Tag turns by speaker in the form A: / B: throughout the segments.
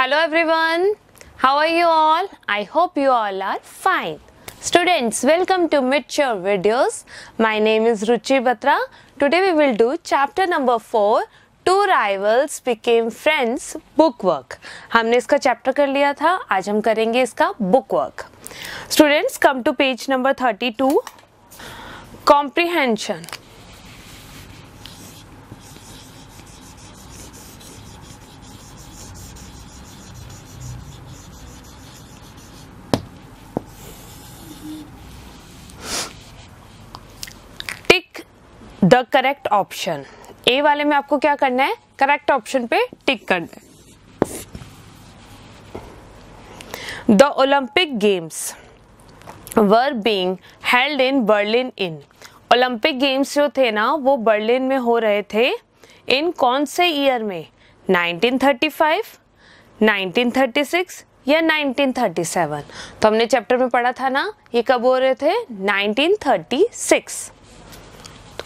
A: Hello everyone, how are you all? I hope you all are fine. Students, welcome to Mature Videos. My name is Ruchi Batra. Today we will do chapter number 4, Two Rivals Became Friends, Book Work. हमने इसका chapter कर लिया था, आज हम करेंगे इसका book work. Students, come to page number 32. Comprehension. The correct option. A वाले में आपको क्या करना है? करेक्ट ऑप्शन पे टिक करना है. The Olympic games were being held in Berlin in. Olympic games जो थे ना वो बर्लिन में हो रहे थे. इन कौन से ईयर में? 1935, 1936 या 1937. तो हमने चैप्टर में पढ़ा था ना, ये कब हो रहे थे? 1936.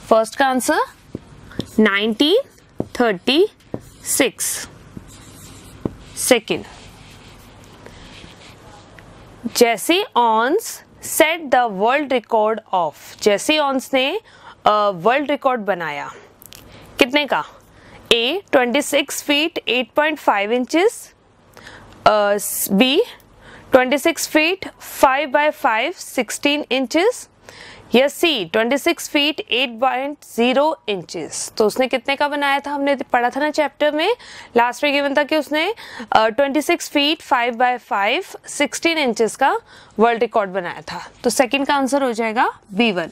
A: फर्स्ट का answer 1936. Second, Jesse Owens set the world record of. Jesse Owens ने वर्ल्ड रिकॉर्ड बनाया कितने का? A 26 feet 8.5 inches, B 26 feet 5 by 5 16 inches, या सी 26 फीट 8.0 इंचेस. तो उसने कितने का बनाया था? हमने पढ़ा था ना चैप्टर में, लास्ट में गिवन था कि उसने 26 फीट 5 by 5 16 इंचेस का वर्ल्ड रिकॉर्ड बनाया था. तो सेकंड का आंसर हो जाएगा B1,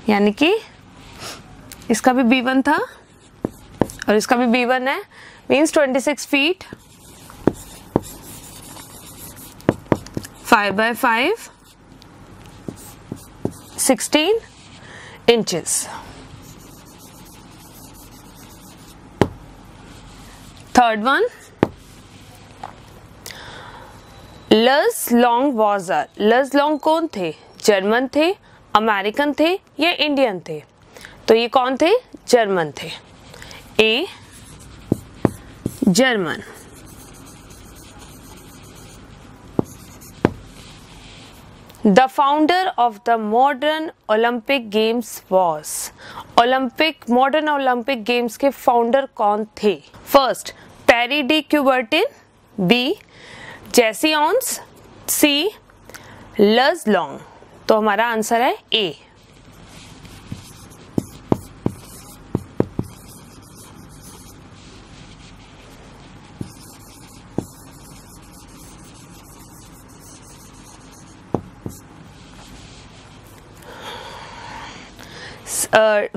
A: यानी कि इसका भी B1 था और इसका भी B1 है. Means 26 feet 5 by 5 16 inches. Third one, Lars Long was a. Lars Long कौन थे? जर्मन थे, अमेरिकन थे या इंडियन थे? तो ये कौन थे? जर्मन थे. A German. The founder of the modern Olympic Games was. modern Olympic Games के founder कौन थे? First, Perry de Coubertin, B, Jesse Owens, C, Lars Long. तो हमारा आंसर है A.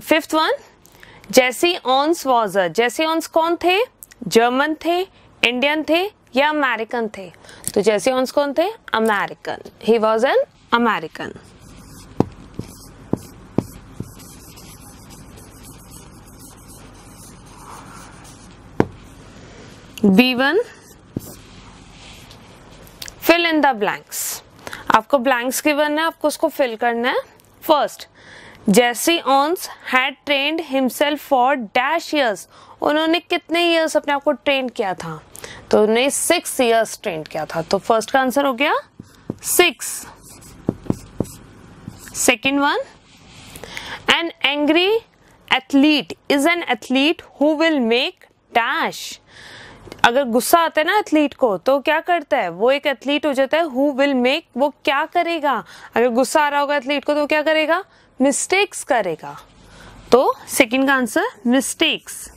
A: Fifth one, Jesse Owens was a. Jesse Owens कौन थे? German थे, Indian थे या अमेरिकन थे? तो जेसी ऑन्स कौन थे? American. He was an American. B1, fill in the blanks. आपको ब्लैंक्स गिवन है, आपको उसको फिल करना है. First, Jesse Owens had trained himself for dash years. उन्होंने कितने ईयर्स अपने आप को ट्रेन किया था? तो उन्हें 6 ईयर्स ट्रेन किया था. तो फर्स्ट का आंसर हो गया 6. Second one, an angry athlete is an athlete who will make dash. अगर गुस्सा आता है ना एथलीट को तो क्या करता है? वो एक एथलीट हो जाता है. हु विल मेक, वो क्या करेगा? अगर गुस्सा आ रहा होगा एथलीट को तो क्या करेगा? मिस्टेक्स करेगा. तो सेकंड का answer mistakes.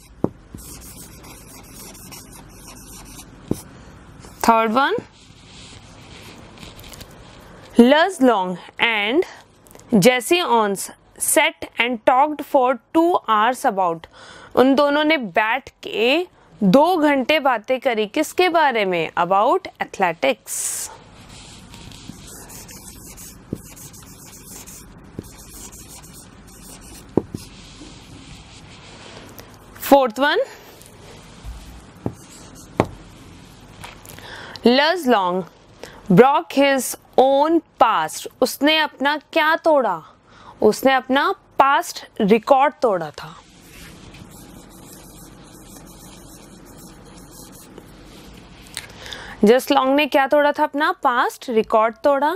A: Third one, Lars Long and Jesse Owens sat and talked for 2 hours about. उन दोनों ने बैठ के 2 घंटे बातें करी. किसके बारे में? About athletics. Fourth one, Lars Long broke his own past. उसने अपना क्या तोड़ा? उसने अपना पास्ट रिकॉर्ड तोड़ा था. जस्ट लॉन्ग ने क्या तोड़ा था? अपना पास्ट रिकॉर्ड तोड़ा.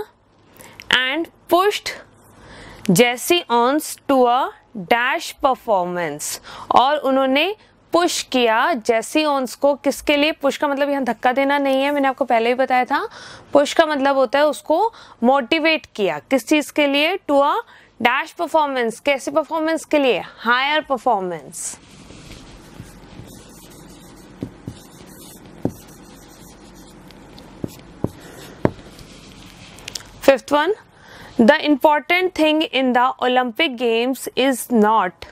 A: And pushed Jesse Owens to a dash performance, और उन्होंने पुश किया जेसी ऑन्स को. किसके लिए? पुश का मतलब यहाँ धक्का देना नहीं है, मैंने आपको पहले ही बताया था. पुश का मतलब होता है उसको मोटिवेट किया. किस चीज के लिए? To a dash performance. कैसे परफॉर्मेंस के लिए? Higher performance. Fifth one, the important thing in the Olympic games is not.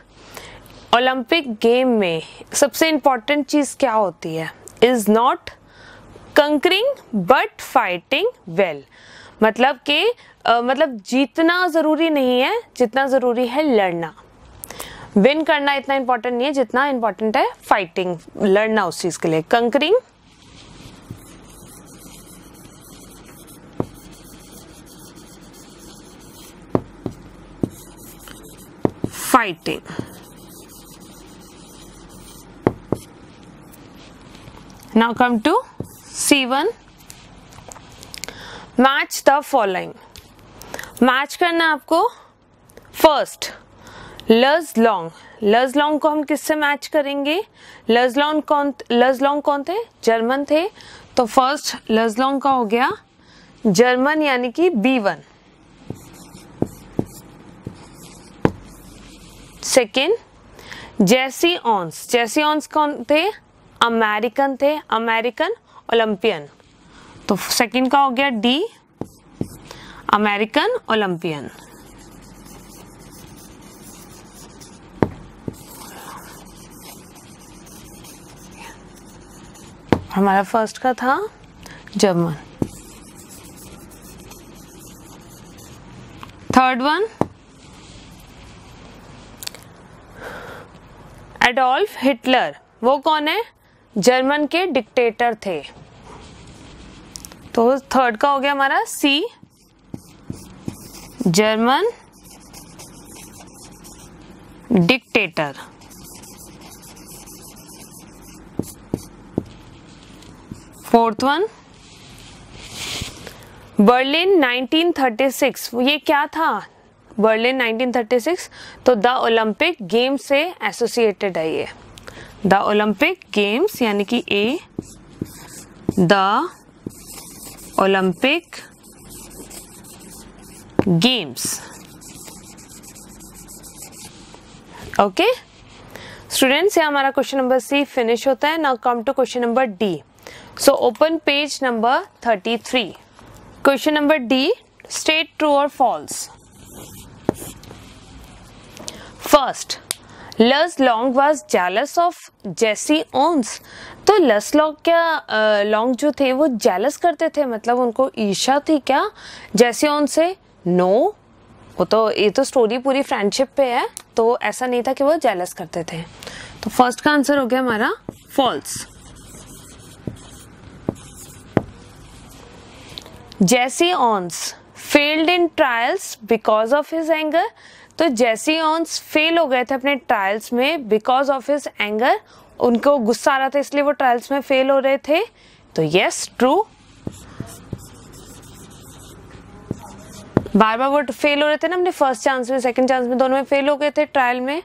A: Olympic game में सबसे इंपॉर्टेंट चीज क्या होती है? Is not conquering but fighting well. मतलब कि मतलब जीतना जरूरी नहीं है जितना जरूरी है लड़ना. विन करना इतना इंपॉर्टेंट नहीं है जितना इंपॉर्टेंट है फाइटिंग, लड़ना उस चीज के लिए. Concurring fighting. Now come to C1. Match the following. Match करना आपको. First, Luz long. लज लॉन्ग को हम किससे मैच करेंगे? लज लॉन्ग कौन थे? जर्मन थे. तो फर्स्ट लज लॉन्ग का हो गया जर्मन यानी कि B1. Second Jesse ऑन्स. जेसी ऑन्स कौन थे? अमेरिकन थे, अमेरिकन ओलंपियन. तो सेकेंड का हो गया D, अमेरिकन ओलंपियन. हमारा फर्स्ट का था German. Third one Adolf Hitler. वो कौन है? जर्मन के डिक्टेटर थे. तो थर्ड का हो गया हमारा C, German dictator. Fourth one Berlin 1936. ये क्या था? बर्लिन 1936. तो द ओलंपिक गेम्स से एसोसिएटेड है ये. द ओलंपिक गेम्स यानी कि A, the Olympic games. Okay students, ये हमारा क्वेश्चन नंबर C फिनिश होता है. Now come to question number D. So open page number 33. Question number D, state true और false. First, Luz Long was jealous of Jesse Owens. तो लस long जो थे वो जेलस करते थे, मतलब उनको ईर्ष्या थी क्या जेसी ऑन से? नो. वो तो ये तो स्टोरी पूरी फ्रेंडशिप पे है, तो ऐसा नहीं था कि वो जेलस करते थे. तो फर्स्ट का आंसर हो गया हमारा false. Jesse Owens failed in trials because of his anger. तो जेसी ऑन्स फेल हो गए थे अपने ट्रायल्स में बिकॉज ऑफ हिज एंगर. उनको गुस्सा आ रहा था इसलिए वो ट्रायल्स में फेल हो रहे थे. तो यस ट्रू. बार बार वो फेल हो रहे थे ना, अपने फर्स्ट चांस में सेकंड चांस में, दोनों में फेल हो गए थे ट्रायल में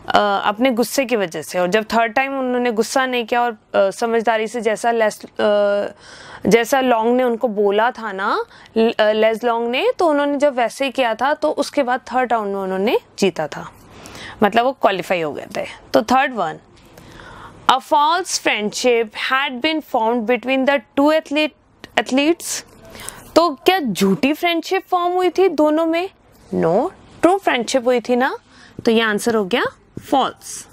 A: अपने गुस्से की वजह से. और जब थर्ड टाइम उन्होंने गुस्सा नहीं किया और समझदारी से जैसा लॉन्ग ने उनको बोला था ना, लेस लॉन्ग ने, तो उन्होंने जब वैसे ही किया था तो उसके बाद थर्ड राउंड में उन्होंने जीता था, मतलब वो क्वालिफाई हो गए थे. तो third one, a false friendship had been formed between the two athletes. तो क्या झूठी फ्रेंडशिप फॉर्म हुई थी दोनों में? नो, ट्रू फ्रेंडशिप हुई थी ना. तो ये आंसर हो गया false.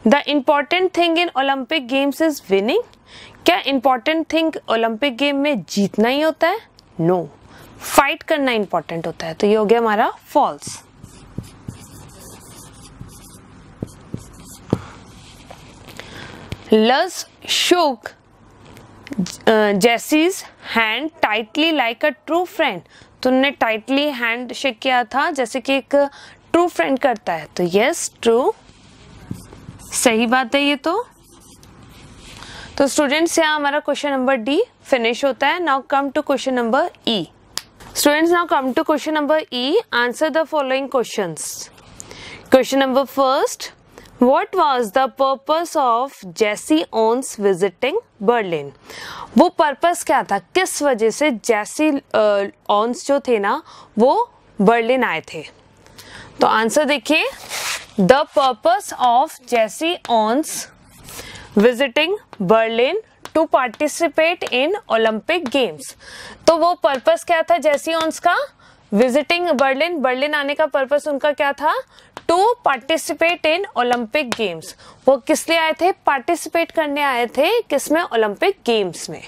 A: The important thing in Olympic games is winning. क्या इम्पॉर्टेंट थिंग ओलंपिक गेम में जीतना ही होता है? नो, फाइट करना इंपॉर्टेंट होता है. तो ये हो गया हमारा फॉल्स. लज shook Jaycees hand tightly like a true friend. तो उन्होंने टाइटली हैंड शेक किया था जैसे कि एक ट्रू फ्रेंड करता है. तो यस ट्रू, सही बात है ये. तो तो स्टूडेंट्स यहाँ हमारा क्वेश्चन नंबर डी फिनिश होता है. Now come to question number E. Students, now come to question number E. Answer the following questions. Question number first. What was the purpose of Jesse Owens visiting Berlin? वो purpose क्या था, किस वजह से जेसी ऑन्स जो थे ना वो बर्लिन आए थे? तो आंसर देखिए. The purpose of Jesse Owens visiting Berlin to participate in Olympic games. तो वो पर्पस क्या था जेसी ऑन्स का? Visiting Berlin. बर्लिन आने का पर्पस उनका क्या था? To participate in Olympic games. वो किस लिए आए थे? पार्टिसिपेट करने आए थे. किसमें? ओलंपिक गेम्स में.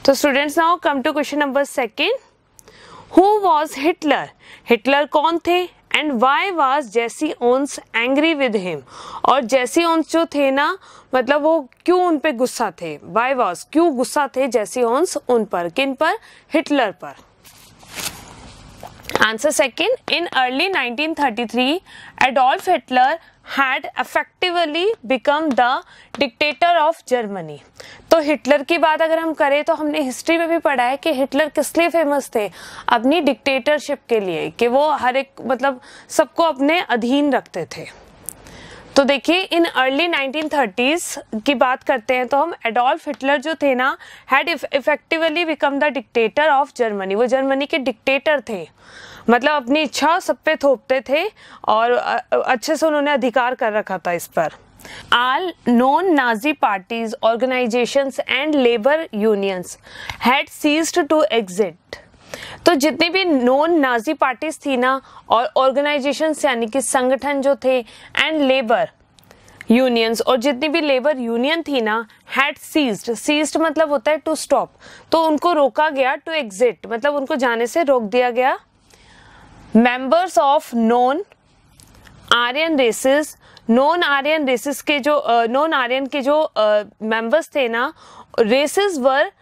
A: तो students now come to question number second. Who was Hitler? Hitler कौन थे? And why was Jesse Owens angry with him? और जेसी ओन्स जो थे ना मतलब वो क्यों उन पे गुस्सा थे? वाई वॉज, क्यों गुस्सा थे जेसी ओन्स उन पर? किन पर? हिटलर पर. Answer second. In early 1933 Adolf Hitler had effectively become the dictator of Germany. तो हिटलर की बात अगर हम करें तो हमने हिस्ट्री में भी पढ़ा है कि हिटलर किस लिए फेमस थे? अपनी डिक्टेटरशिप के लिए, कि वो हर एक मतलब सबको अपने अधीन रखते थे. तो देखिए इन अर्ली 1930s की बात करते हैं तो हम एडोल्फ हिटलर जो थे ना had effectively become the dictator of Germany. वो जर्मनी के डिक्टेटर थे, मतलब अपनी इच्छा सब पे थोपते थे और अच्छे से उन्होंने अधिकार कर रखा था इस पर. All known Nazi parties, organizations and labor unions had ceased to exist. तो जितनी भी नोन नाजी पार्टीज थी ना और ऑर्गेनाइजेशंस यानी कि संगठन जो थे एंड लेबर यूनियंस और जितनी भी लेबर यूनियन थी ना हैड सीज्ड मतलब होता है टू स्टॉप. तो उनको रोका गया. टू एग्जिट मतलब उनको जाने से रोक दिया गया. Members of non Aryan races, non Aryan races के जो नॉन आर्यन के जो मेंबर्स थे ना races were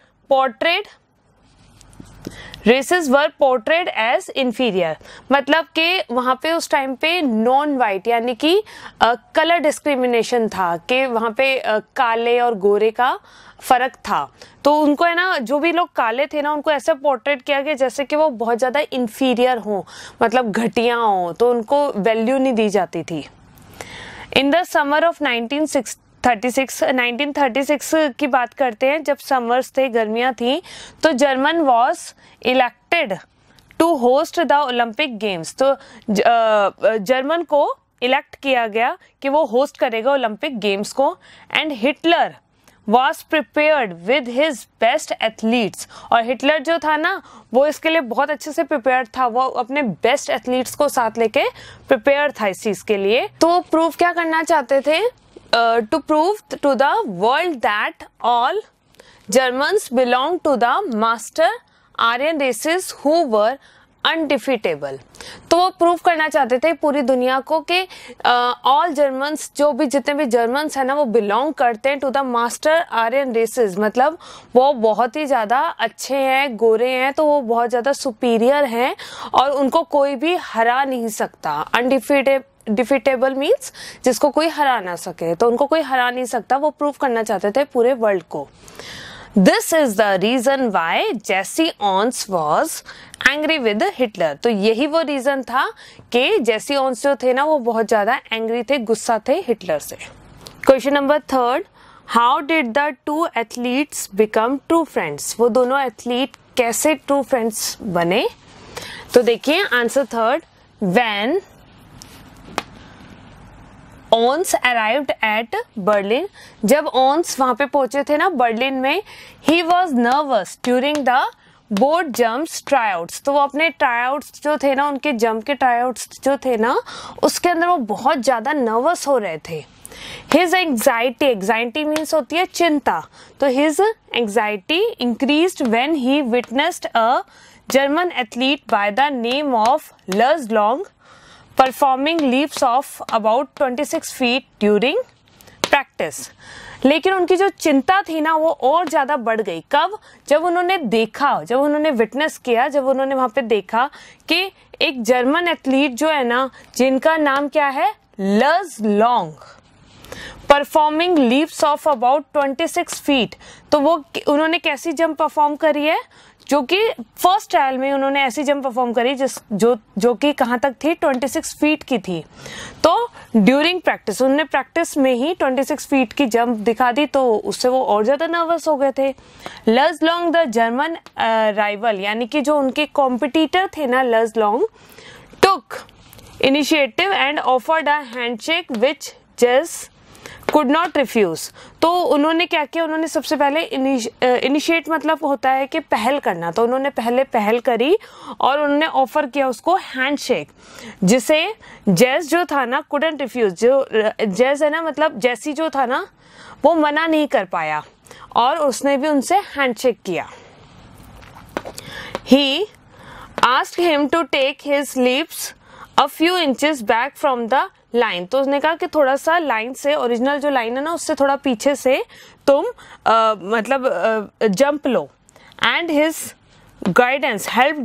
A: portrayed as inferior. मतलब कि वहां पे उस टाइम पे नॉन वाइट यानी कि कलर डिस्क्रिमिनेशन था कि वहां पे काले और गोरे का फर्क था. तो उनको है ना जो भी लोग काले थे ना उनको ऐसे पोर्ट्रेट किया गया जैसे कि वो बहुत ज्यादा इंफीरियर हो, मतलब घटिया हो, तो उनको वैल्यू नहीं दी जाती थी. इन द समर ऑफ 1936 की बात करते हैं, जब समर्स थे, गर्मियां थी, तो German was elected to host the Olympic games. तो जर्मन को इलेक्ट किया गया कि वो होस्ट करेगा ओलंपिक गेम्स को. And Hitler was prepared with his best athletes. और हिटलर जो था ना वो इसके लिए बहुत अच्छे से प्रिपेयर था. वो अपने बेस्ट एथलीट्स को साथ लेके प्रिपेयर था इस चीज के लिए. तो वो प्रूव क्या करना चाहते थे? To prove to the world that all Germans belong to the master Aryan races who were undefeatable. तो वो प्रूव करना चाहते थे पूरी दुनिया को कि ऑल जर्मन्स, जो भी जितने भी जर्मन्स है ना वो बिलोंग करते हैं to the master Aryan races. मतलब वो बहुत ही ज्यादा अच्छे हैं, गोरे हैं, तो वो बहुत ज्यादा सुपीरियर हैं और उनको कोई भी हरा नहीं सकता. डिफीटेबल मीन्स जिसको कोई हरा ना सके, तो उनको कोई हरा नहीं सकता. वो प्रूव करना चाहते थे पूरे वर्ल्ड को. This is the reason why Jesse Owens was angry with Hitler. तो यही वो रीजन था कि जेसी ऑन्स जो थे ना वो बहुत ज्यादा एंग्री थे, गुस्सा थे हिटलर से. Question number third. How did the two athletes become true friends? वो दोनों एथलीट कैसे ट्रू फ्रेंड्स बने? तो देखिए answer third. When Owens arrived at Berlin, जब ओन्स वहां पे पहुंचे थे ना बर्लिन में, he was nervous during the board jumps tryouts. तो वो अपने ट्राईआउट्स जो थे ना, उनके जंप के ट्राईआउट्स जो थे ना, उसके अंदर वो बहुत ज्यादा नर्वस हो रहे थे. हिज एंग्जाइटी मीन्स होती है चिंता. तो his anxiety increased when he witnessed a German athlete by the name of Luz Long performing leaps of about 26 feet during practice. लेकिन उनकी जो चिंता थी ना वो और ज्यादा बढ़ गई. कब? जब उन्होंने देखा, जब उन्होंने विटनेस किया, जब उन्होंने वहां पे देखा कि एक जर्मन एथलीट जो है ना, जिनका नाम क्या है, Luz Long, performing leaps of about 26 feet. तो वो उन्होंने कैसी जंप परफॉर्म करी है, जो कि फर्स्ट ट्रायल में उन्होंने ऐसी जंप परफॉर्म करी जो कि कहाँ तक थी, 26 फीट की थी। तो ड्यूरिंग प्रैक्टिस उन्होंने प्रैक्टिस में ही 26 फीट की जंप दिखा दी, तो उससे वो और ज्यादा नर्वस हो गए थे। Luz long the German rival, यानी कि जो उनके कॉम्पिटिटर थे ना, Luz Long took initiative and offered a handshake which Jesse could not refuse. तो उन्होंने क्या किया, उन्होंने सबसे पहले इनिशिएट मतलब होता है कि पहल करना, तो उन्होंने पहले पहल करी और उन्होंने ऑफर किया उसको हैंडशेक, जिसे जेस जो था ना कुडंट रिफ्यूज, जो जेस है ना मतलब जैसी जो था ना वो मना नहीं कर पाया और उसने भी उनसे हैंडशेक किया। He asked him to take his lips a few inches back from the line. तो उसने कहा कि थोड़ा सा लाइन से, ओरिजिनल जो लाइन है ना उससे थोड़ा पीछे से तुम jump low. And his guidance help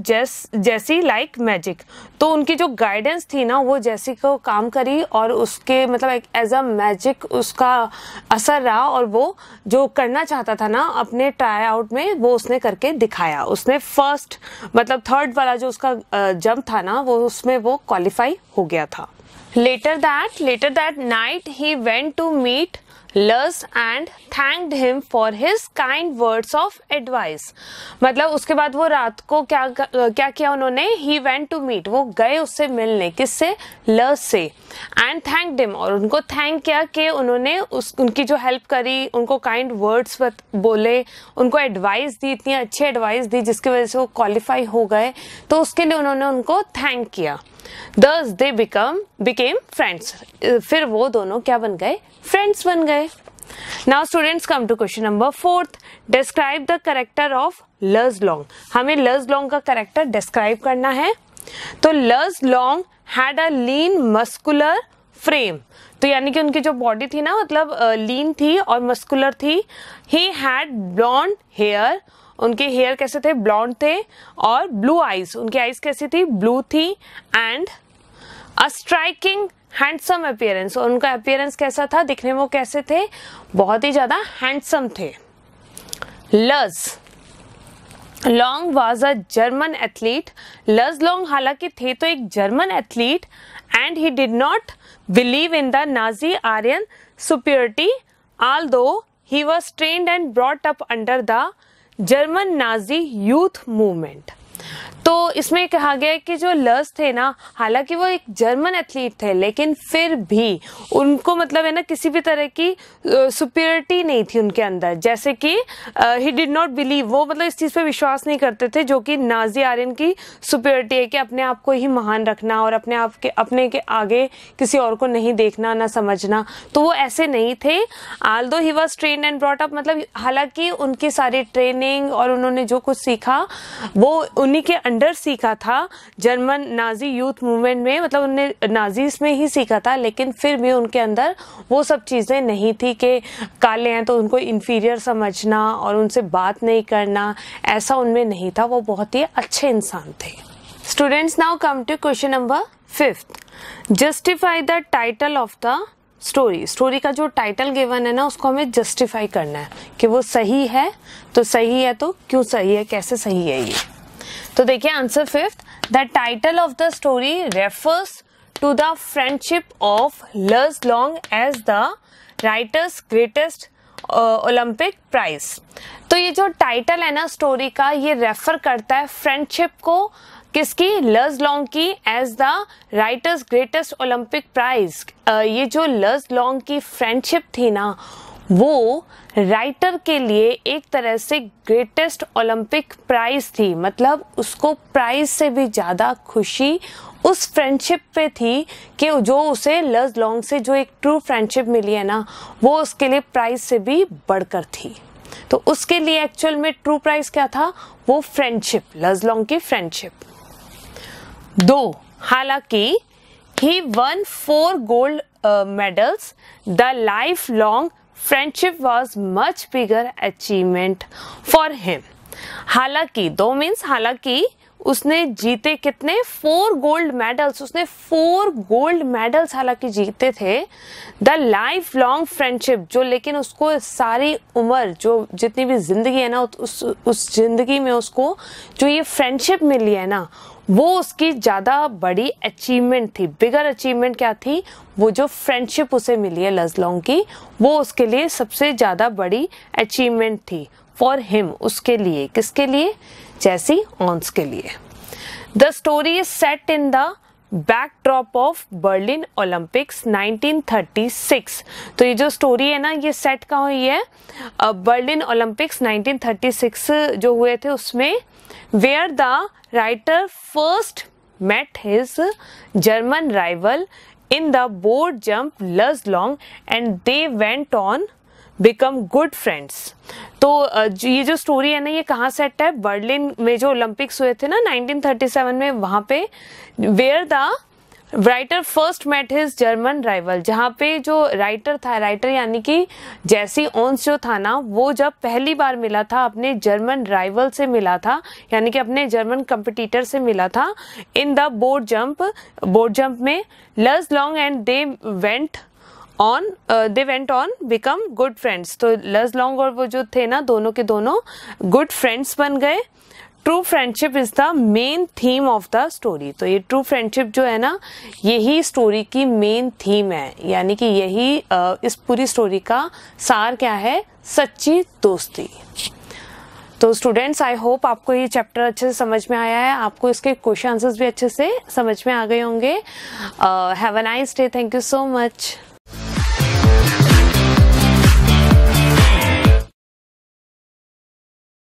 A: जैसी लाइक मैजिक। तो उनकी जो गाइडेंस थी ना वो जैसी को काम करी और उसके मतलब एक एज अ मैजिक उसका असर रहा, और वो जो करना चाहता था ना अपने ट्राई आउट में वो उसने करके दिखाया। उसने फर्स्ट मतलब थर्ड वाला जो उसका जंप था ना वो उसमें वो क्वालिफाई हो गया था। Later that night he went to meet Luz and thanked him for his kind words of advice। मतलब उसके बाद वो रात को क्या किया उन्होंने, he went to meet, वो गए उससे मिलने, किससे, Luz से, and thanked him, और उनको थैंक किया कि उन्होंने उनकी जो हेल्प करी, उनको काइंड वर्ड्स बोले, उनको एडवाइस दी, इतनी अच्छी एडवाइस दी जिसकी वजह से वो क्वालिफाई हो गए, तो उसके लिए उन्होंने उनको थैंक किया। Thus they became friends। फिर वो दोनों क्या बन गए, फ्रेंड्स बन गए। Now students come to question number 4th। Describe the character of Luz Long। हमें Luz Long का कैरेक्टर डिस्क्राइब करना है। तो Luz Long had a lean muscular frame। तो यानी कि उनकी जो बॉडी थी ना मतलब लीन थी और मस्कुलर थी। He had blonde hair। उनके हेयर कैसे थे, ब्लॉन्ड थे, और ब्लू आईज, उनकी आईज कैसी थी, ब्लू थी, and a striking handsome appearance. और उनका अपीयरेंस कैसा था, दिखने में वो कैसे थे, बहुत ही ज्यादा हैंडसम थे। Luz Long was a German athlete. Luz Long हालांकि थे तो एक German athlete, and he did not believe in the Nazi Aryan superiority although he was trained and brought up under the German Nazi youth movement. तो इसमें कहा गया है कि जो लज थे ना, हालांकि वो एक जर्मन एथलीट थे लेकिन फिर भी उनको मतलब है ना किसी भी तरह की सुपीरियरिटी नहीं थी उनके अंदर। जैसे कि ही डिड नॉट बिलीव, वो मतलब इस चीज पे विश्वास नहीं करते थे जो कि नाजी आर्यन की सुपीरियरिटी है कि अपने आप को ही महान रखना और अपने के आगे किसी और को नहीं देखना ना समझना। तो वो ऐसे नहीं थे। Although he was trained and brought up, मतलब हालांकि उनकी सारी ट्रेनिंग और उन्होंने जो कुछ सीखा वो उन्हीं के अंडर सीखा था जर्मन नाजी यूथ मूवमेंट में, मतलब उन्होंने नाजीज में ही सीखा था, लेकिन फिर भी उनके अंदर वो सब चीजें नहीं थी कि काले हैं तो उनको इंफीरियर समझना और उनसे बात नहीं करना, ऐसा उनमें नहीं था। वो बहुत ही अच्छे इंसान थे। Students now come to question number 5th। Justify the title of the story. Story का जो टाइटल गिवन है ना उसको हमें जस्टिफाई करना है कि वो सही है तो सही है, तो क्यों सही है, कैसे सही है ये। तो देखिए answer 5th, the title of the story refers to the friendship of Luz Long as the writer's greatest Olympic prize. तो ये जो टाइटल है ना स्टोरी का, ये रेफर करता है फ्रेंडशिप को, किसकी, लज लॉन्ग की, as the writer's greatest Olympic prize. ये जो लज लॉन्ग की फ्रेंडशिप थी ना वो राइटर के लिए एक तरह से ग्रेटेस्ट ओलंपिक प्राइज थी, मतलब उसको प्राइज से भी ज्यादा खुशी उस फ्रेंडशिप पे थी कि जो उसे लज लॉन्ग से जो एक ट्रू फ्रेंडशिप मिली है ना वो उसके लिए प्राइज से भी बढ़कर थी। तो उसके लिए एक्चुअल में ट्रू प्राइज क्या था, वो फ्रेंडशिप, लज लॉन्ग की फ्रेंडशिप। 2, हालांकि he won 4 gold medals, the life long friendship was much bigger achievement for him. हालांकि 2 मीन्स हालांकि उसने जीते कितने 4 गोल्ड मेडल्स, उसने 4 गोल्ड मेडल्स हालांकि जीते थे। द लाइफ लॉन्ग फ्रेंडशिप, जो लेकिन उसको सारी उम्र, जो जितनी भी जिंदगी है ना, उस जिंदगी में उसको जो ये फ्रेंडशिप मिली है ना, वो उसकी ज्यादा बड़ी अचीवमेंट थी। बिगर अचीवमेंट क्या थी? वो जो फ्रेंडशिप उसे मिली है लज़लोंग की, वो उसके लिए सबसे ज्यादा बड़ी अचीवमेंट थी। फॉर हिम, उसके लिए, किसके लिए? जेसी ऑन्स के लिए। The story is set in the backdrop of Berlin Olympics 1936। तो ये जो स्टोरी है ना, ये सेट कहाँ हुई है? बर्लिन ओलंपिक्स 1936 जो हुए थे उसमें, where the writer first met his German rival in the board jump Luzlong and they went on become good friends। तो ये जो स्टोरी है ना, ये कहाँ सेट है? बर्लिन में जो ओलंपिक्स हुए थे ना 1937 में, वहां पे where the writer first met his German rival, जहाँ पे जो राइटर था, राइटर यानी कि जेसी ऑन्स जो था ना, वो जब पहली बार मिला था अपने जर्मन राइवल से मिला था, यानी कि अपने जर्मन कंपटीटर से मिला था इन द बोर्ड जंप में Luz Long and they went on become good friends. तो लज़लोंग और वो जो थे ना, दोनों के दोनों गुड फ्रेंड्स बन गए। True friendship is the main theme of the story. तो ये ट्रू फ्रेंडशिप जो है ना, यही स्टोरी की मेन थीम है, यानी कि यही इस पूरी स्टोरी का सार क्या है? सच्ची दोस्ती। तो स्टूडेंट्स, आई होप आपको ये चैप्टर अच्छे से समझ में आया है, आपको इसके क्वेश्चन आंसर्स भी अच्छे से समझ में आ गए होंगे। Have a nice day, thank you so much.